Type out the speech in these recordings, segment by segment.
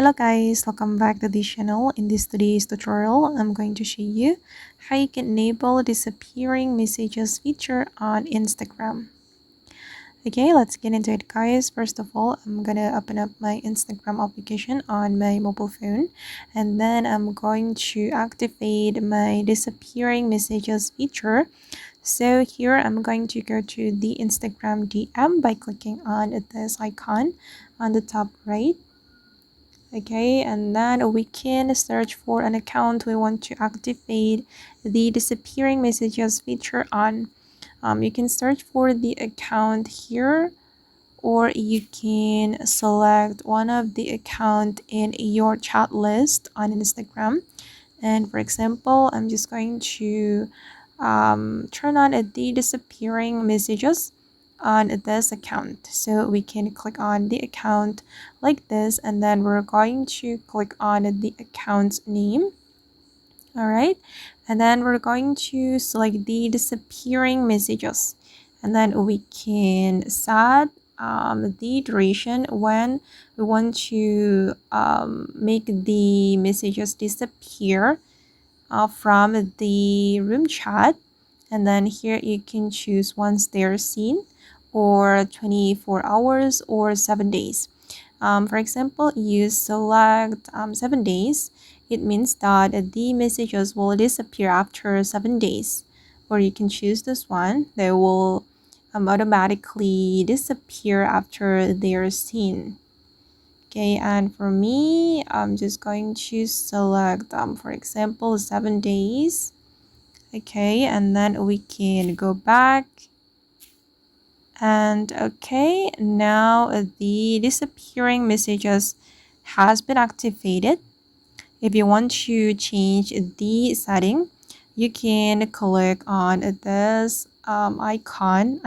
Hello guys, welcome back to this channel. In this today's tutorial, I'm going to show you how you can enable disappearing messages feature on Instagram. Okay, let's get into it guys. First of all, I'm gonna open up my Instagram application on my mobile phone, and then I'm going to activate my disappearing messages feature. So here I'm going to go to the Instagram DM by clicking on this icon on the top right. Okay, and then we can search for an account we want to activate the disappearing messages feature on. You can search for the account here, or you can select one of the account in your chat list on Instagram. And for example, I'm just going to turn on the disappearing messages on this account. So we can click on the account like this, and then we're going to click on the account's name. All right, and then we're going to select the disappearing messages, and then we can set the duration when we want to make the messages disappear from the room chat. And then here you can choose once they're seen, or 24 hours, or 7 days. For example, you select 7 days. It means that the messages will disappear after 7 days. Or you can choose this one. They will automatically disappear after they're seen. Okay, and for me, I'm just going to select for example 7 days. Okay, and then we can go back, and okay, now the disappearing messages has been activated. If you want to change the setting, you can click on this icon,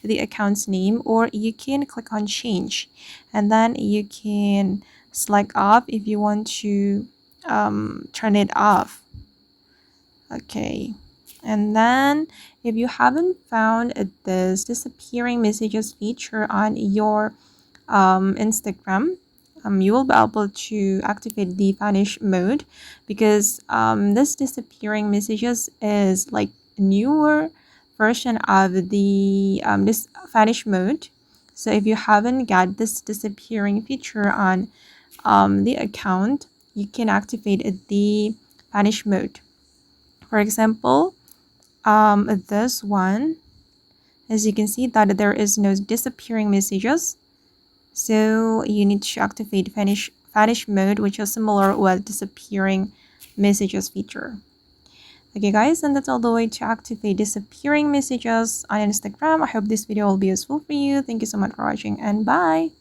the account's name, or you can click on change, and then you can select off if you want to turn it off. Okay, and then if you haven't found this disappearing messages feature on your Instagram, you will be able to activate the vanish mode, because this disappearing messages is like a newer version of the this vanish mode. So if you haven't got this disappearing feature on the account, you can activate the vanish mode. For example, this one, as you can see that there is no disappearing messages, so you need to activate vanish mode, which is similar with disappearing messages feature. Okay guys, and that's all the way to activate disappearing messages on Instagram. I hope this video will be useful for you. Thank you so much for watching, and bye.